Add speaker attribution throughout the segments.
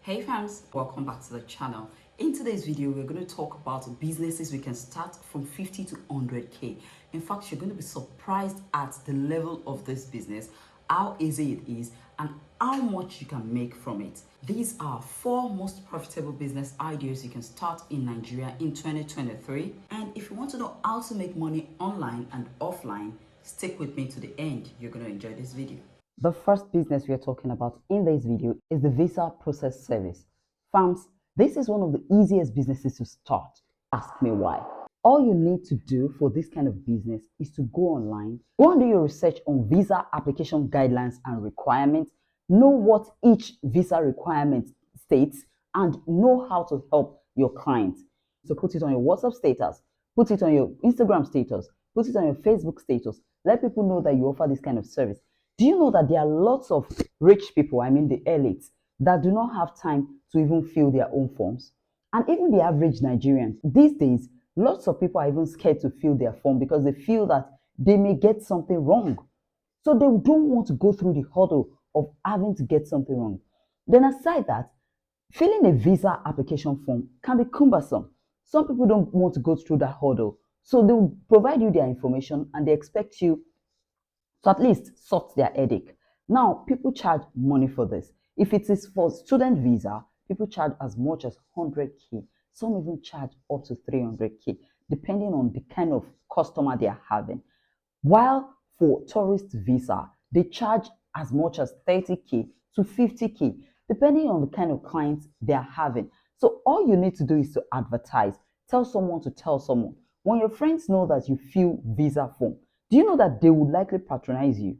Speaker 1: Hey fams, welcome back to the channel. In today's video, we're going to talk about businesses we can start from 50 to 100k. In fact, you're going to be surprised at the level of this business, how easy it is, and how much you can make from it. These are 4 most profitable business ideas you can start in Nigeria in 2023. And if you want to know how to make money online and offline, stick with me to the end. You're going to enjoy this video. The first business we are talking about in this video is the visa process service. Fams, this is one of the easiest businesses to start. Ask me why. All you need to do for this kind of business is to go online, go and do your research on visa application guidelines and requirements, know what each visa requirement states, and know how to help your clients. So put it on your WhatsApp status, put it on your Instagram status, put it on your Facebook status. Let people know that you offer this kind of service. Do you know that there are lots of rich people, I mean the elites, that do not have time to even fill their own forms? And even the average Nigerian, these days, lots of people are even scared to fill their form because they feel that they may get something wrong. So they don't want to go through the hurdle of having to get something wrong. Then aside that, filling a visa application form can be cumbersome. Some people don't want to go through that hurdle. So they will provide you their information and they expect you to at least sort their headache. Now, people charge money for this. If it is for student visa, people charge as much as 100k. Some even charge up to 300k, depending on the kind of customer they are having. While for tourist visa, they charge as much as 30k to 50k, depending on the kind of clients they are having. So all you need to do is to advertise. Tell someone to tell someone. When your friends know that you fill visa form, do you know that they would likely patronize you?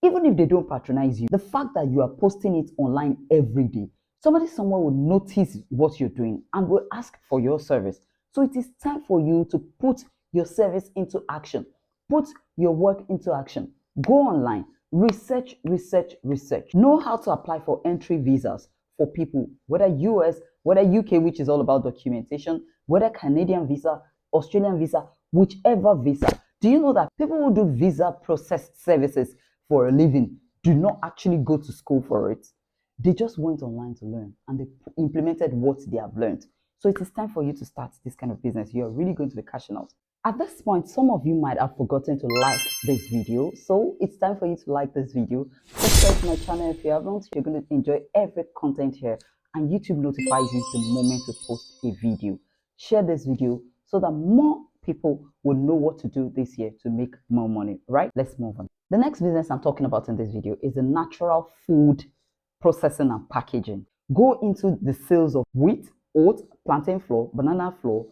Speaker 1: Even if they don't patronize you, the fact that you are posting it online every day, somebody somewhere will notice what you're doing and will ask for your service. So it is time for you to put your service into action. Put your work into action. Go online, research, research, research. Know how to apply for entry visas for people, whether US, whether UK, which is all about documentation, whether Canadian visa, Australian visa, whichever visa. Do you know that people who do visa process services for a living do not actually go to school for it? They just went online to learn and they implemented what they have learned. So it is time for you to start this kind of business. You're really going to be cashing out. At this point, some of you might have forgotten to like this video. So it's time for you to like this video. Subscribe to my channel if you haven't. You're going to enjoy every content here. And YouTube notifies you the moment we post a video. Share this video so that more people will know what to do this year to make more money, right? Let's move on. The next business I'm talking about in this video is the natural food processing and packaging. Go into the sales of wheat, oat, plantain flour, banana flour,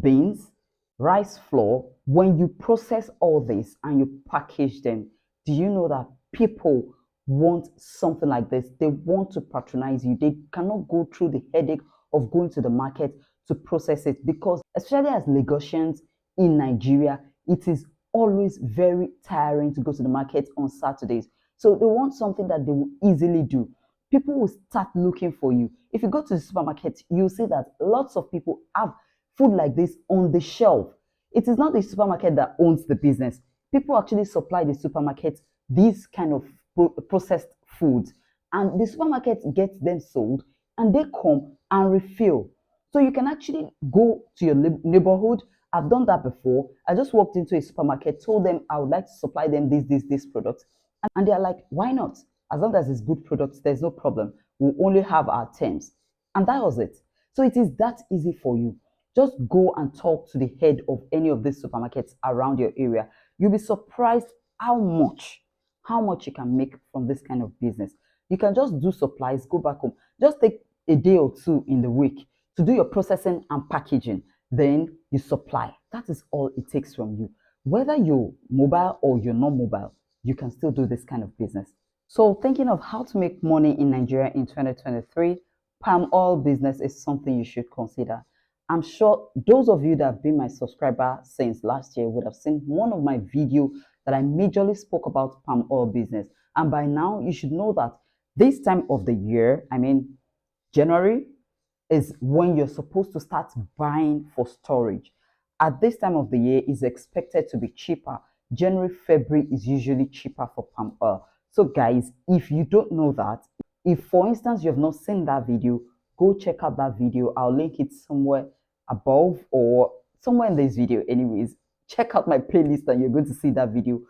Speaker 1: beans, rice flour. When you process all this and you package them, do you know that people want something like this? They want to patronize you. They cannot go through the headache of going to the market to process it because, especially as Lagosians in Nigeria, it is always very tiring to go to the market on Saturdays. So they want something that they will easily do. People will start looking for you. If you go to the supermarket, you'll see that lots of people have food like this on the shelf. It is not the supermarket that owns the business. People actually supply the supermarket these kind of processed foods, and the supermarket gets them sold and they come and refill. So you can actually go to your neighborhood. I've done that before. I just walked into a supermarket, told them I would like to supply them this products. And they're like, why not? As long as it's good products, there's no problem. We'll only have our terms. And that was it. So it is that easy for you. Just go and talk to the head of any of these supermarkets around your area. You'll be surprised how much you can make from this kind of business. You can just do supplies, go back home. Just take a day or two in the week to do your processing and packaging. Then you supply. That is all it takes from you. Whether you're mobile or you're not mobile, you can still do this kind of business. So thinking of how to make money in Nigeria in 2023, palm oil business is something you should consider. I'm sure those of you that have been my subscriber since last year would have seen one of my videos that I majorly spoke about palm oil business. And by now, you should know that this time of the year, I mean, January, is when you're supposed to start buying for storage. At this time of the year, is expected to be cheaper. January, February is usually cheaper for palm oil. So guys, if you don't know that, if for instance you have not seen that video, go check out that video. I'll link it somewhere above or somewhere in this video. Anyways, check out my playlist and you're going to see that video.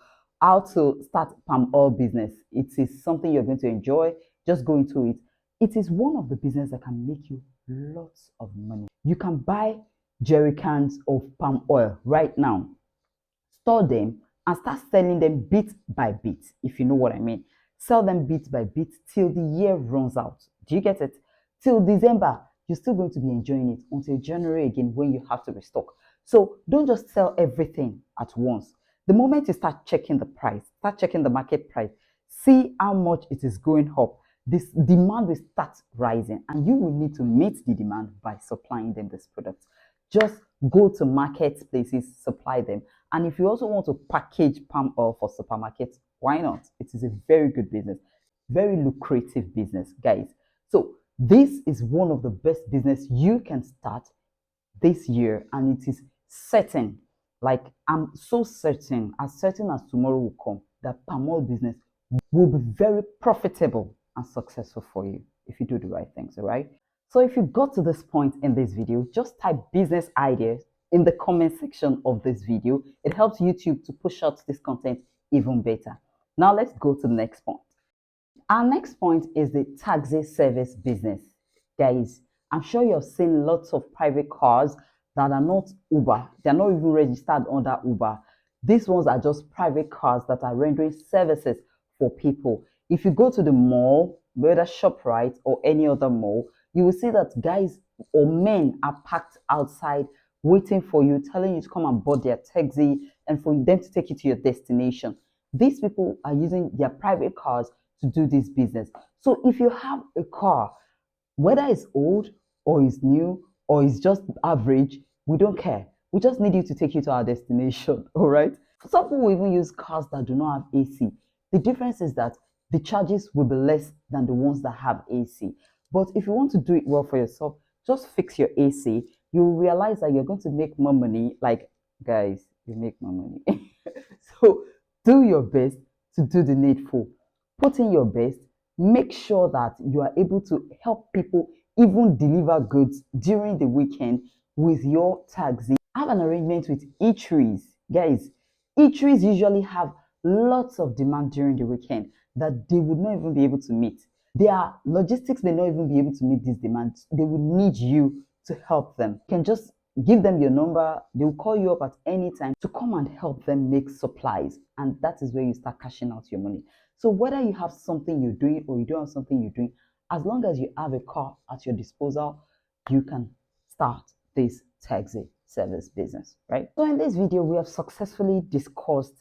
Speaker 1: How to start palm oil business. It is something you're going to enjoy. Just go into it. It is one of the business that can make you lots of money. You can buy jerry cans of palm oil right now, store them, and start selling them bit by bit, if you know what I mean. Sell them bit by bit till the year runs out. Do you get it? Till December, you're still going to be enjoying it until January again when you have to restock. So don't just sell everything at once. The moment you start checking the price, start checking the market price, see how much it is going up, this demand will start rising and you will need to meet the demand by supplying them this product. Just go to marketplaces, supply them. And if you also want to package palm oil for supermarkets, why not? It is a very good business, very lucrative business, guys. So this is one of the best business you can start this year, and it is certain, like I'm so certain as tomorrow will come, that palm oil business will be very profitable and successful for you if you do the right things. All right, so if you got to this point in this video, just type business ideas in the comment section of this video. It helps YouTube to push out this content even better. Now let's go to the next point. Our next point is the taxi service business. Guys, I'm sure you've seen lots of private cars that are not Uber. They're not even registered under Uber. These ones are just private cars that are rendering services for people. If you go to the mall, whether ShopRite or any other mall, you will see that guys or men are packed outside waiting for you, telling you to come and board their taxi and for them to take you to your destination. These people are using their private cars to do this business. So if you have a car, whether it's old or it's new or it's just average, we don't care. We just need you to take you to our destination. All right. Some people will even use cars that do not have AC. The difference is that the charges will be less than the ones that have AC. But if you want to do it well for yourself, just fix your AC. You'll realize that you're going to make more money. Like, guys, you make more money. So do your best to do the needful. Put in your best. Make sure that you are able to help people even deliver goods during the weekend with your taxi. Have an arrangement with eateries. Guys, eateries usually have lots of demand during the weekend that they would not even be able to meet. Their logistics may not even be able to meet these demands. They will need you to help them. You can just give them your number. They will call you up at any time to come and help them make supplies. And that is where you start cashing out your money. So whether you have something you're doing or you don't have something you're doing, as long as you have a car at your disposal, you can start this taxi service business, right? So in this video, we have successfully discussed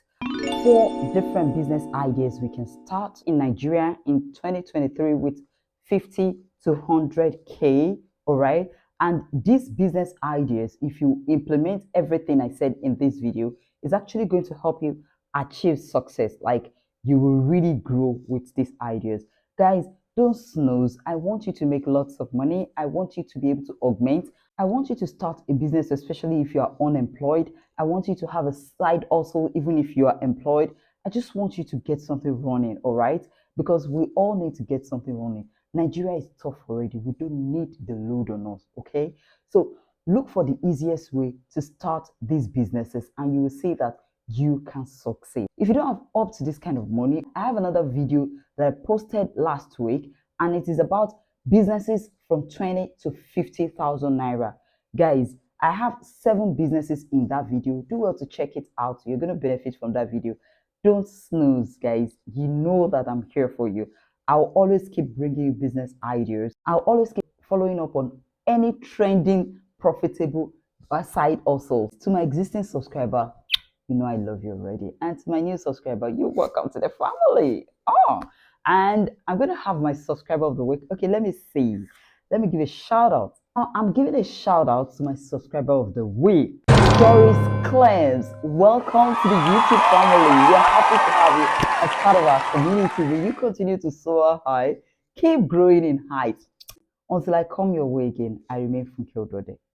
Speaker 1: 4 different business ideas we can start in Nigeria in 2023 with 50 to 100K, all right? And these business ideas, if you implement everything I said in this video, is actually going to help you achieve success. Like, you will really grow with these ideas. Guys, don't snooze. I want you to make lots of money. I want you to be able to augment. I want you to start a business, especially if you are unemployed. I want you to have a side also, even if you are employed. I just want you to get something running, all right? Because we all need to get something running. Nigeria is tough already. We don't need the load on us, okay? So look for the easiest way to start these businesses and you will see that you can succeed. If you don't have up to this kind of money, I have another video that I posted last week and it is about businesses from 20 to 50,000 naira. Guys, I have 7 businesses in that video. Do well to check it out. You're going to benefit from that video. Don't snooze, guys. You know that I'm here for you. I'll always keep bringing you business ideas. I'll always keep following up on any trending, profitable side also. To my existing subscriber, you know I love you already. And to my new subscriber, you're welcome to the family. Oh, and I'm going to have my subscriber of the week. Okay, let me see. Let me give a shout out. I'm giving a shout out to my subscriber of the week, Doris Clems. Welcome to the YouTube family. We are happy to have you as part of our community. Will you continue to soar high? Keep growing in height. Until I come your way again, I remain Funke Odode.